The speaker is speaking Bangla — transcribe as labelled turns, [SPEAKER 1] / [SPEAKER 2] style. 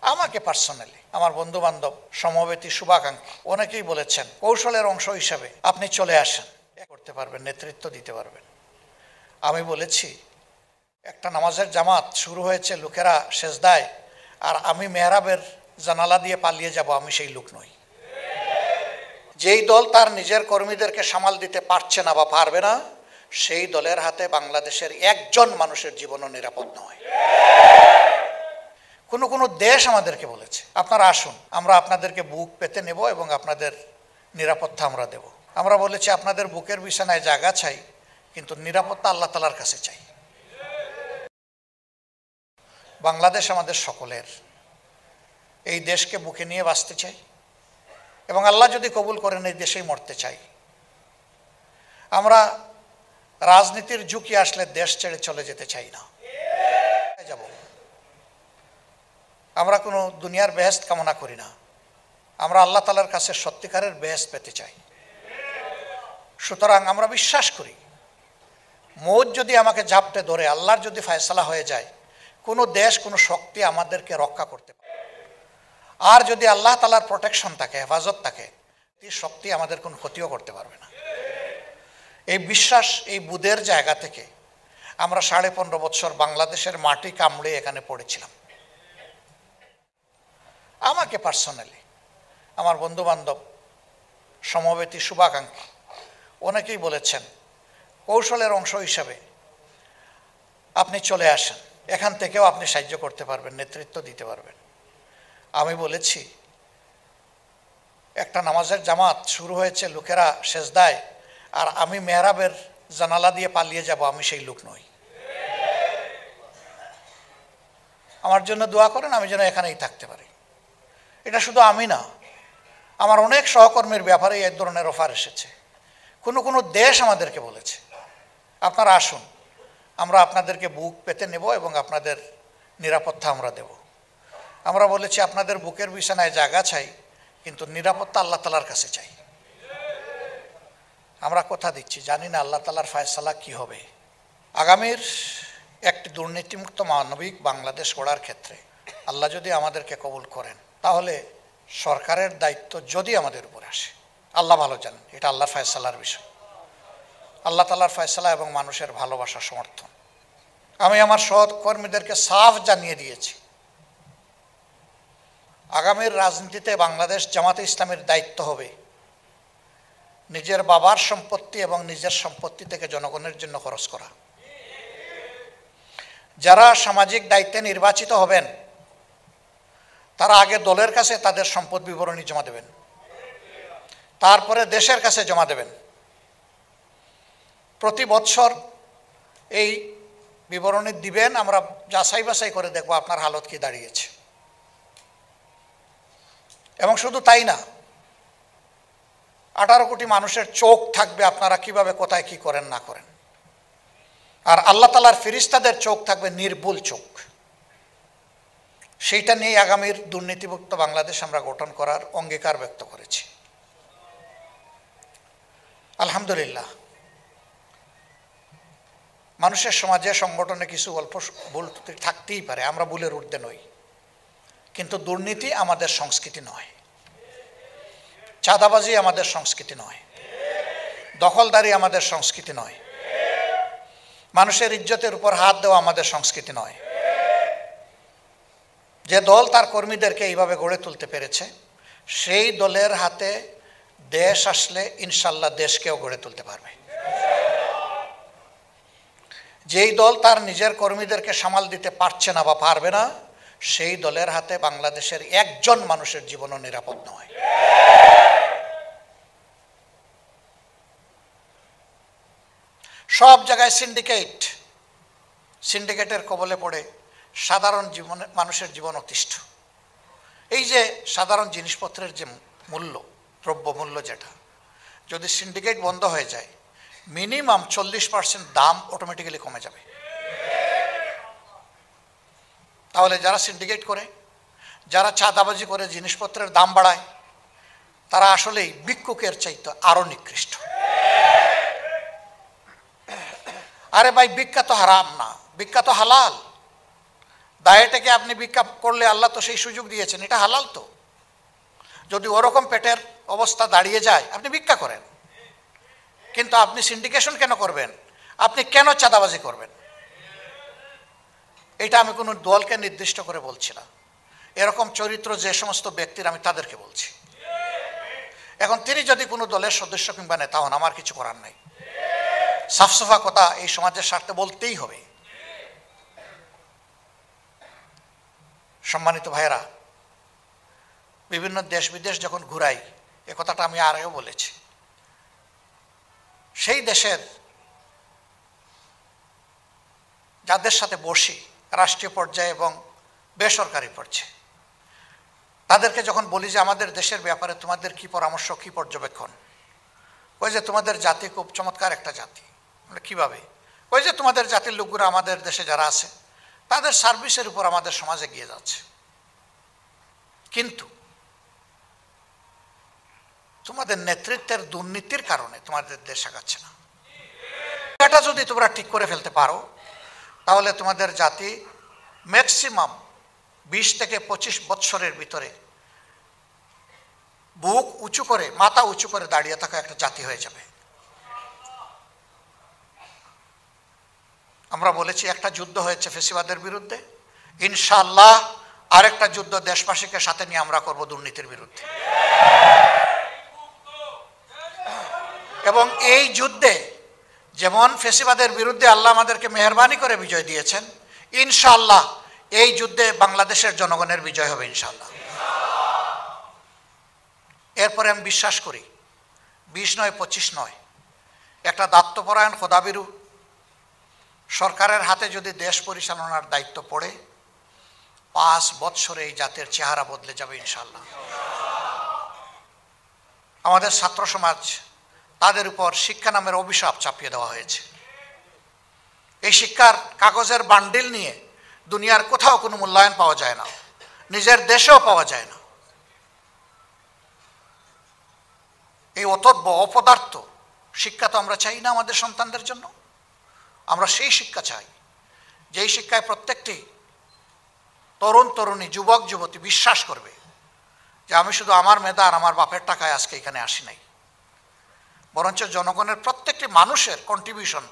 [SPEAKER 1] আমাকে পার্সোনালি, আমার বন্ধু বান্ধব, সমবেতী, শুভাকাঙ্ক্ষী অনেকেই বলেছেন কৌশলের অংশ হিসাবে আপনি চলে আসেন, করতে পারবেন, নেতৃত্ব দিতে পারবেন। আমি বলেছি একটা নামাজের জামাত শুরু হয়েছে, লোকেরা সেজদায়, আর আমি মেহরাবের জানালা দিয়ে পালিয়ে যাব, আমি সেই লোক নই। যেই দল তার নিজের কর্মীদেরকে সামাল দিতে পারছে না বা পারবে না, সেই দলের হাতে বাংলাদেশের একজন মানুষের জীবনও নিরাপদ নয়। কোনো দেশ আমাদেরকে বলেছে আপনারা আসুন, আমরা আপনাদেরকে বুক পেতে নেব এবং আপনাদের নিরাপত্তা আমরা দেব। আমরা বলেছি আপনাদের বুকের বিছানায় জায়গা চাই, কিন্তু নিরাপত্তা আল্লাহ তাআলার কাছে চাই। বাংলাদেশ আমাদের সকলের, এই দেশকে বুকে নিয়ে বাঁচতে চাই এবং আল্লাহ যদি কবুল করেন এই দেশেই মরতে চাই। আমরা রাজনীতির ঝুঁকি আসলে দেশ ছেড়ে চলে যেতে চাই না, যাব। আমরা কোনো দুনিয়ার বেহেশত কামনা করি না, আমরা আল্লাহ তাআলার কাছে সত্যিকারের বেহেশত পেতে চাই। সুতরাং আমরা বিশ্বাস করি মৌত যদি আমাকে ঝাপটে ধরে, আল্লাহর যদি ফয়সালা হয়ে যায়, কোনো দেশ, কোনো শক্তি আমাদেরকে রক্ষা করতে পারে। আর যদি আল্লাহ তাআলার প্রোটেকশন থাকে, হেফাজত থাকে, এই শক্তি আমাদের কোনো ক্ষতিও করতে পারবে না। এই বিশ্বাস, এই বুদের জায়গা থেকে আমরা 15.5 বছর বাংলাদেশের মাটি কামড়ে এখানে পড়েছিলাম। আমাকে পার্সোনালি, আমার বন্ধু বান্ধব, সমবেতী, শুভাকাঙ্ক্ষী অনেকেই বলেছেন কৌশলের অংশ হিসাবে আপনি চলে আসেন, এখান থেকেও আপনি সাহায্য করতে পারবেন, নেতৃত্ব দিতে পারবেন। আমি বলেছি একটা নামাজের জামাত শুরু হয়েছে, লোকেরা সেজদায়, আর আমি মেহরাবের জানালা দিয়ে পালিয়ে যাব, আমি সেই লোক নই। আমার জন্য দোয়া করেন, আমি যেন এখানেই থাকতে পারি। এটা শুধু আমি না, আমার অনেক সহকর্মীর ব্যাপারে এই ধরনের অফার এসেছে। কোনো দেশ আমাদেরকে বলেছে আপনারা আসুন, আমরা আপনাদেরকে বুক পেতে নেব এবং আপনাদের নিরাপত্তা আমরা দেব। আমরা বলেছি আপনাদের বুকের বিছানায় জায়গা চাই, কিন্তু নিরাপত্তা আল্লাহ তাআলার কাছে চাই। আমরা কথা দিচ্ছি, জানি না আল্লাহ তাআলার ফয়সালা কি হবে। আগামীর একটি দুর্নীতিমুক্ত মানবিক বাংলাদেশ গড়ার ক্ষেত্রে আল্লাহ যদি আমাদেরকে কবুল করেন, তাহলে সরকারের দায়িত্ব যদি আমাদের উপর আসে, আল্লাহ ভালো জানেন, এটা আল্লাহর ফয়সালার বিষয়, আল্লাহ তাআলার ফয়সালা এবং মানুষের ভালোবাসা, সমর্থন। আমি আমার সহকর্মীদেরকে সাফ জানিয়ে দিয়েছি, আগামীর রাজনীতিতে বাংলাদেশ জামাতে ইসলামের দায়িত্ব হবে নিজের বাবার সম্পত্তি এবং নিজের সম্পত্তি থেকে জনগণের জন্য খরচ করা। যারা সামাজিক দায়িত্বে নির্বাচিত হবেন তারা আগে দলের কাছে তাদের সম্পদ বিবরণী জমা দেবেন, তারপরে দেশের কাছে জমা দেবেন। প্রতি বছর এই বিবরণী দিবেন, আমরা যাচাই বাছাই করে দেখব আপনার হালত কি দাঁড়িয়েছে। এবং শুধু তাই না, 18 কোটি মানুষের চোখ থাকবে আপনারা কিভাবে কোথায় কি করেন না করেন, আর আল্লাহ তাআলার ফেরেশতাদের চোখ থাকবে নির্ভুল চোখ। সেইটা নিয়ে আগামীর দুর্নীতিমুক্ত বাংলাদেশ আমরা গঠন করার অঙ্গীকার ব্যক্ত করেছি। আলহামদুলিল্লাহ, মানুষের সমাজে, সংগঠনে কিছু অল্প ভুল থাকতেই পারে, আমরা ভুলের ঊর্ধ্বে নই, কিন্তু দুর্নীতি আমাদের সংস্কৃতি নয়, চাঁদাবাজি আমাদের সংস্কৃতি নয়, দখলদারি আমাদের সংস্কৃতি নয়, মানুষের ইজ্জতের উপর হাত দেওয়া আমাদের সংস্কৃতি নয়। যে দল তার কর্মীদেরকে এইভাবে গড়ে তুলতে পেরেছে, সেই দলের হাতে দেশ আসলে ইনশাল্লাহ দেশকেও গড়ে তুলতে পারবে। যেই দল তার নিজের কর্মীদেরকে সামাল দিতে পারছে না বা পারবে না, সেই দলের হাতে বাংলাদেশের একজন মানুষের জীবনও নিরাপদ নয়। সব জায়গায় সিন্ডিকেটের কবলে পড়ে সাধারণ মানুষের জীবন অতিষ্ঠ। এই যে সাধারণ জিনিসপত্রের যে মূল্য, দ্রব্য মূল্য, যেটা যদি সিন্ডিকেট বন্ধ হয়ে যায়, মিনিমাম 40% দাম অটোমেটিক্যালি কমে যাবে। তাহলে যারা সিন্ডিকেট করে, যারা চাঁদাবাজি করে জিনিসপত্রের দাম বাড়ায়, তারা আসলেই ভিক্ষুকের চাইতে আরো নিকৃষ্ট। আরে ভাই, ভিক্ষা তো হারাম না, ভিক্ষা তো হালাল। ডায়েটে আপনি ভিক্ষা করলে আল্লাহ তো সেই সুযোগ দিয়েছেন, এটা হালাল তো। যদি ওরকম পেটের অবস্থা দাঁড়িয়ে যায় আপনি ভিক্ষা করেন, কিন্তু আপনি সিন্ডিকেশন কেন করবেন? আপনি কেন চাঁদাবাজি করবেন? এটা আমি কোনো দলকে নির্দিষ্ট করে বলছি না, এরকম চরিত্র যে সমস্ত ব্যক্তির আমি তাদেরকে বলছি। এখন তিনি যদি কোনো দলের সদস্য কিংবা নেতা হন, আমার কিছু করার নাই। সাফসাফা কথা এই সমাজের স্বার্থে বলতেই হবে। সম্মানিত ভাইয়েরা, বিভিন্ন দেশ বিদেশ যখন ঘুরাই, এ কথাটা আমি আগেও বলেছি, সেই দেশের যাদের সাথে বসি রাষ্ট্রীয় পর্যায়ে এবং বেসরকারি পর্যায়ে, তাদেরকে যখন বলি যে আমাদের দেশের ব্যাপারে তোমাদের কি পরামর্শ, কি পর্যবেক্ষণ, ওই যে তোমাদের জাতি খুব চমৎকার একটা জাতি। কিভাবে? ওই যে তোমাদের জাতির লোকগুলো আমাদের দেশে যারা আছে তাদের সার্ভিসের উপর আমাদের সমাজ এগিয়ে যাচ্ছে, কিন্তু তোমাদের নেতৃত্বের দুর্নীতির কারণে তোমাদের দেশ আগাচ্ছে না। এটা যদি তোমরা ঠিক করে ফেলতে পারো, তাহলে তোমাদের জাতি ম্যাক্সিমাম 20 থেকে 25 বৎসরের ভিতরে বুক উঁচু করে, মাথা উঁচু করে দাঁড়িয়ে থাকা একটা জাতি হয়ে যাবে। আমরা বলেছি একটা যুদ্ধ হয়েছে ফেসিবাদের বিরুদ্ধে, ইনশাআল্লাহ আরেকটা যুদ্ধ দেশবাসীকে সাথে নিয়ে আমরা করব দুর্নীতির বিরুদ্ধে। এবং এই যুদ্ধে যেমন ফেসিবাদের বিরুদ্ধে আল্লাহ আমাদেরকে মেহেরবানি করে বিজয় দিয়েছেন, ইনশাআল্লাহ এই যুদ্ধে বাংলাদেশের জনগণের বিজয় হবে ইনশাআল্লাহ। এরপরে আমি বিশ্বাস করি 20 নয় 25 নয়, একটা দায়িত্বপরায়ণ খোদাবিরু সরকারের হাতে যদি দেশ পরিচালনার দায়িত্ব পড়ে, 5 বৎসরে এই জাতির চেহারা বদলে যাবে ইনশাআল্লাহ। আমাদের ছাত্র সমাজ, তাদের উপর শিক্ষা নামের অভিশাপ চাপিয়ে দেওয়া হয়েছে। এই শিক্ষার কাগজের বান্ডিল নিয়ে দুনিয়ার কোথাও কোনো মূল্যায়ন পাওয়া যায় না, নিজের দেশেও পাওয়া যায় না। এই অতর্ব অপদার্থ শিক্ষা তো আমরা চাই না আমাদের সন্তানদের জন্য। আমরা সেই শিক্ষা চাই যেই শিক্ষায় প্রত্যেকটি তরুণ তরুণী, যুবক যুবতী বিশ্বাস করবে যে আমি শুধু আমার মেধা আর আমার বাপের টাকায় আজকে এখানে আসি নাই, বরঞ্চ জনগণের প্রত্যেকটি মানুষের কন্ট্রিবিউশন